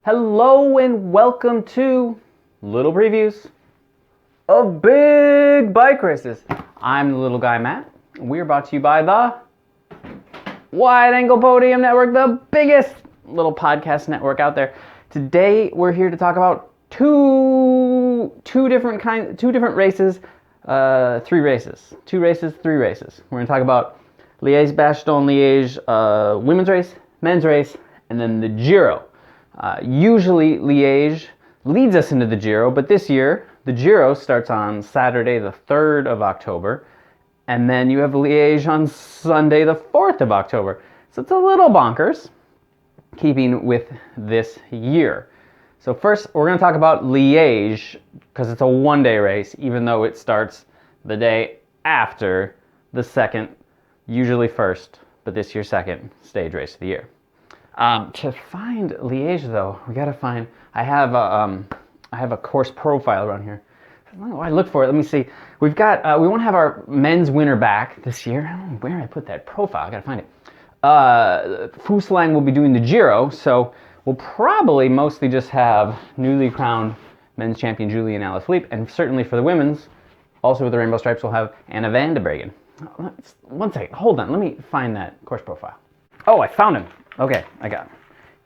Hello and welcome to little previews of big bike races. I'm the little guy Matt. We're brought to you by the Wide Angle Podium Network, the biggest little podcast network out there. Today we're here to talk about two different races, three races. We're going to talk about Liege, Bastogne, Liege, women's race, men's race, and then the Giro. Usually Liege leads us into the Giro, but this year the Giro starts on Saturday the 3rd of October, and then you have Liege on Sunday the 4th of October. So it's a little bonkers, keeping with this year. So first we're going to talk about Liege, because it's a one-day race, even though it starts the day after the second, usually first, but this year's second stage race of the year. To find Liege, though, we gotta find. I have a course profile around here. I look for it. Let me see. We've got. We won't have our men's winner back this year. I don't know where I put that profile. I gotta find it. Fuslang will be doing the Giro, so we'll probably mostly just have newly crowned men's champion Julian Alaphilippe, and certainly for the women's, also with the rainbow stripes, we'll have Anna van der Breggen. One second. Hold on. Let me find that course profile. Oh, I found him. Okay, I got him.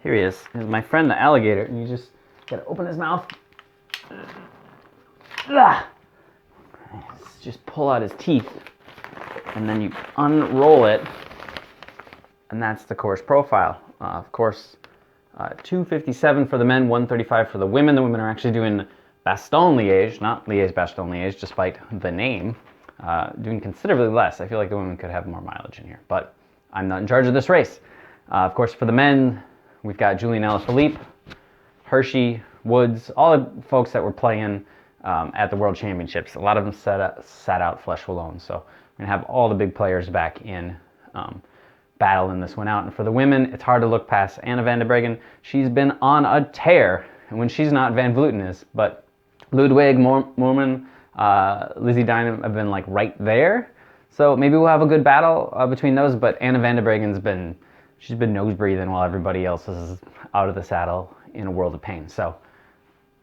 Here he is. Here's my friend the alligator, and you just gotta open his mouth. Just pull out his teeth, and then you unroll it, and that's the course profile. Of course, 257 for the men, 135 for the women. The women are actually doing Bastogne Liege, not Liege Bastogne Liege, despite the name. Doing considerably less. I feel like the women could have more mileage in here, but I'm not in charge of this race. Of course, for the men, we've got Julian Alaphilippe, Hershey, Woods, all the folks that were playing at the World Championships. A lot of them sat out Flèche Wallonne, so we're going to have all the big players back in battle in this one out. And for the women, it's hard to look past Anna van der Breggen. She's been on a tear, and when she's not, Van Vleuten is. But Ludwig, Moorman, Lizzie Dynam have been like right there. So maybe we'll have a good battle between those, but Anna van der Breggen's she's been nose breathing while everybody else is out of the saddle in a world of pain. So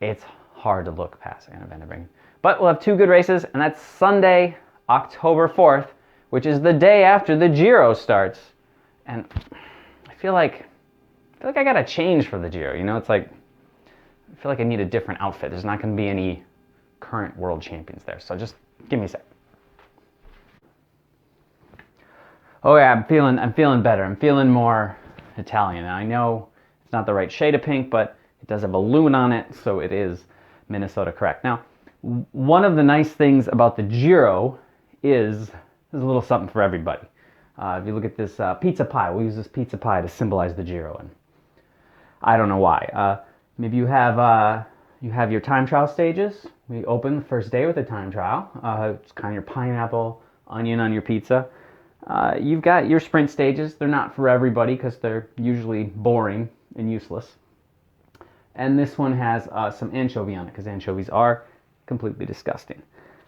it's hard to look past Anna van der Breggen. But we'll have two good races, and that's Sunday, October 4th, which is the day after the Giro starts. And I feel like I gotta change for the Giro. You know, it's like, I feel like I need a different outfit. There's not gonna be any current world champions there. So just give me a sec. Oh yeah, I'm feeling better. I'm feeling more Italian. And I know it's not the right shade of pink, but it does have a loon on it, so it is Minnesota correct. Now, one of the nice things about the Giro is there's a little something for everybody. If you look at this pizza pie, we'll use this pizza pie to symbolize the Giro, and I don't know why. Maybe you have your time trial stages. We open the first day with a time trial. It's kind of your pineapple, onion on your pizza. You've got your sprint stages. They're not for everybody because they're usually boring and useless. And this one has some anchovy on it because anchovies are completely disgusting.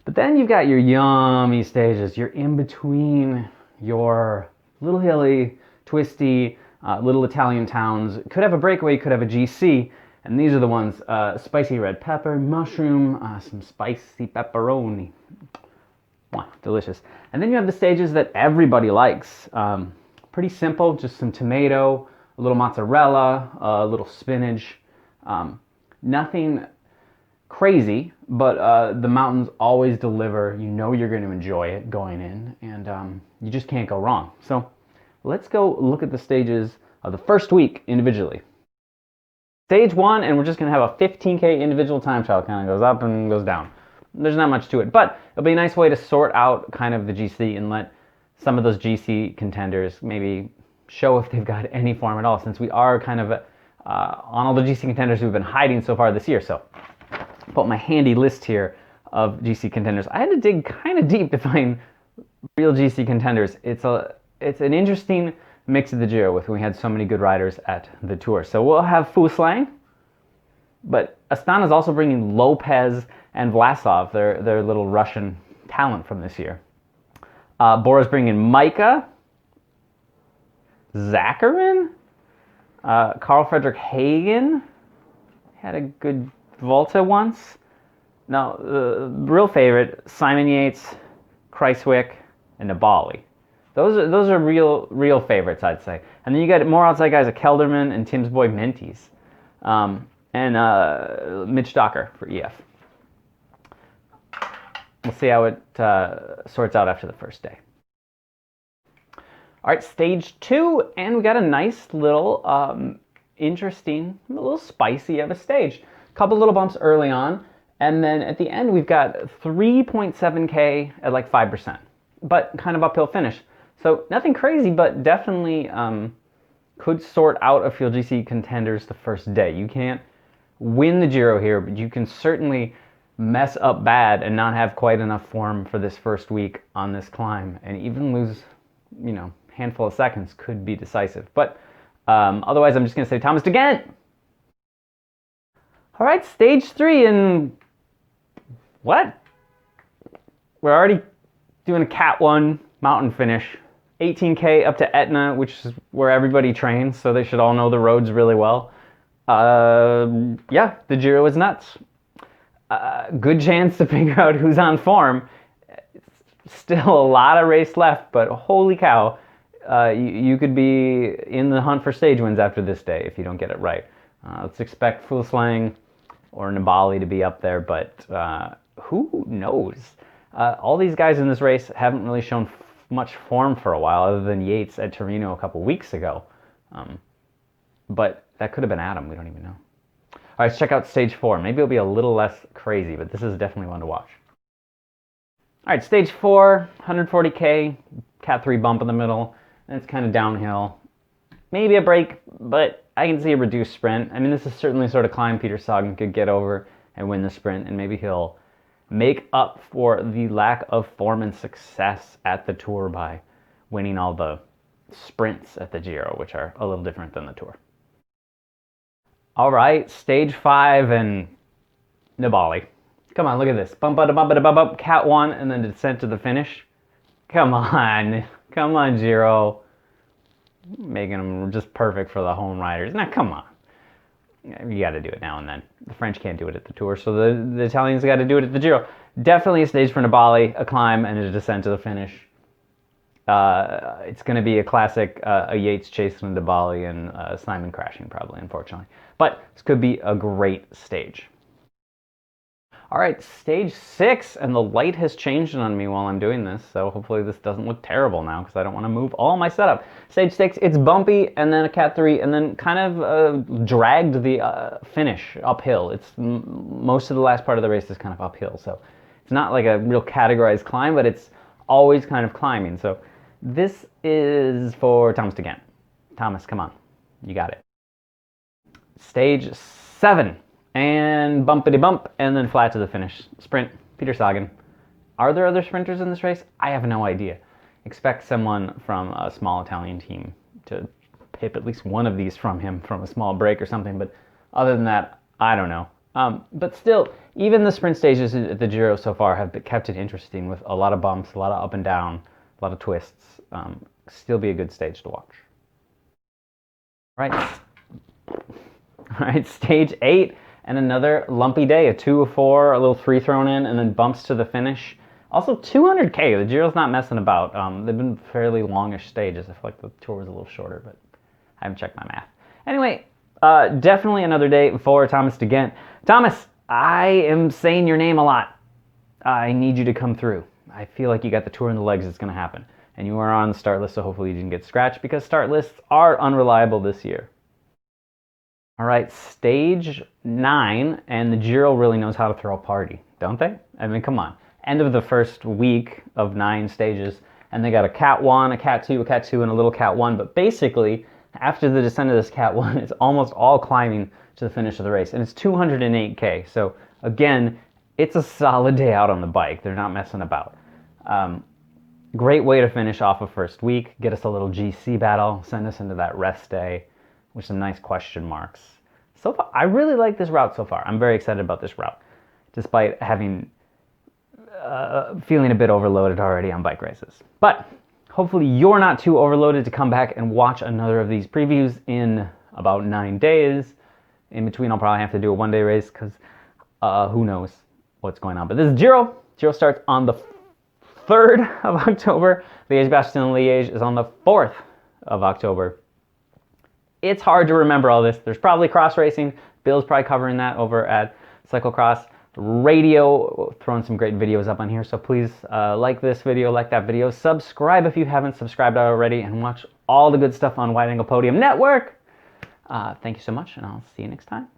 But then you've got your yummy stages. You're in between your little hilly, twisty, little Italian towns. Could have a breakaway, could have a GC. And these are the ones, spicy red pepper, mushroom, some spicy pepperoni. Wow, delicious. And then you have the stages that everybody likes. Pretty simple, just some tomato, a little mozzarella, a little spinach. Nothing crazy, but the mountains always deliver. You know you're going to enjoy it going in, and you just can't go wrong. So let's go look at the stages of the first week individually. Stage 1, and we're just going to have a 15K individual time trial. Kind of goes up and goes down. There's not much to it, but it'll be a nice way to sort out kind of the GC and let some of those GC contenders maybe show if they've got any form at all, since we are kind of on all the GC contenders who've been hiding so far this year. So put my handy list here of GC contenders. I had to dig kind of deep to find real GC contenders. It's an interesting mix of the Giro with when we had so many good riders at the Tour. So we'll have Fuslang, but Astana's also bringing Lopez and Vlasov, their little Russian talent from this year. Bora's bringing Micah, Zakarin, Carl Frederick Hagen, had a good Volta once. No, the real favorite, Simon Yates, Kreiswick, and Nibali. Those are real favorites, I'd say. And then you got more outside guys like Kelderman and Tim's boy Minties. And Mitch Docker for EF. We'll see how it sorts out after the first day. All right, stage 2, and we got a nice little interesting, a little spicy of a stage. A couple little bumps early on, and then at the end we've got 3.7K at like 5%, but kind of uphill finish. So nothing crazy, but definitely could sort out a field GC contenders the first day. You can't win the Giro here, but you can certainly mess up bad and not have quite enough form for this first week on this climb, and even lose, handful of seconds could be decisive. But otherwise, I'm just going to say Thomas de Gendt. All right, stage 3, and what? We're already doing a Cat 1 mountain finish. 18K up to Etna, which is where everybody trains, so they should all know the roads really well. Yeah, the Giro is nuts. Good chance to figure out who's on form. Still a lot of race left, but holy cow, you could be in the hunt for stage wins after this day if you don't get it right. Let's expect Fuglsang or Nibali to be up there, but who knows? All these guys in this race haven't really shown much form for a while, other than Yates at Torino a couple weeks ago. But that could have been Adam, we don't even know. All right, let's check out stage 4. Maybe it'll be a little less crazy, but this is definitely one to watch. All right, stage 4, 140K, Cat 3 bump in the middle, and it's kind of downhill. Maybe a break, but I can see a reduced sprint. I mean, this is certainly the sort of climb Peter Sagan could get over and win the sprint, and maybe he'll make up for the lack of form and success at the Tour by winning all the sprints at the Giro, which are a little different than the Tour. All right, stage 5 and Nibali. Come on, look at this. Bump, bump, bump, bump, bump, Cat 1, and then descent to the finish. Come on. Come on, Giro. Making them just perfect for the home riders. Now, come on. You got to do it now and then. The French can't do it at the Tour, so the Italians got to do it at the Giro. Definitely a stage for Nibali, a climb, and a descent to the finish. It's going to be a classic, a Yates chasing Nibali and Simon crashing, probably, unfortunately. But this could be a great stage. All right, stage 6, and the light has changed on me while I'm doing this, so hopefully this doesn't look terrible now, because I don't want to move all my setup. Stage 6, it's bumpy, and then a Cat 3, and then kind of dragged the finish uphill. It's most of the last part of the race is kind of uphill, so it's not like a real categorized climb, but it's always kind of climbing. So this is for Thomas de Gendt. Thomas, come on, you got it. Stage 7. And bumpity bump, and then flat to the finish. Sprint, Peter Sagan. Are there other sprinters in this race? I have no idea. Expect someone from a small Italian team to pip at least one of these from him from a small break or something, but other than that, I don't know. But still, even the sprint stages at the Giro so far have kept it interesting with a lot of bumps, a lot of up and down, a lot of twists. Still be a good stage to watch. All right, stage 8. And another lumpy day, a 2 of 4, a little 3 thrown in, and then bumps to the finish. Also 200K, the Giro's not messing about. They've been fairly longish stages. I feel like the Tour was a little shorter, but I haven't checked my math. Anyway, definitely another day for Thomas de Gendt. Thomas, I am saying your name a lot. I need you to come through. I feel like you got the Tour in the legs, it's going to happen. And you are on the start list, so hopefully you didn't get scratched, because start lists are unreliable this year. All right, stage 9, and the Giro really knows how to throw a party, don't they? I mean, come on. End of the first week of 9 stages, and they got a Cat 1, a Cat 2, a Cat 2, and a little Cat 1. But basically, after the descent of this Cat 1, it's almost all climbing to the finish of the race, and it's 208K. So again, it's a solid day out on the bike. They're not messing about. Great way to finish off a first week, get us a little GC battle, send us into that rest day with some nice question marks. So far, I really like this route so far. I'm very excited about this route, despite having feeling a bit overloaded already on bike races. But hopefully you're not too overloaded to come back and watch another of these previews in about 9 days. In between, I'll probably have to do a one-day race because who knows what's going on. But this is Giro. Giro starts on the 3rd of October. Liege, Bastogne, Liege is on the 4th of October. It's hard to remember all this. There's probably cross racing. Bill's probably covering that over at Cyclocross Radio, throwing some great videos up on here. So please like this video, like that video, subscribe if you haven't subscribed already, and watch all the good stuff on Wide Angle Podium Network. Thank you so much, and I'll see you next time.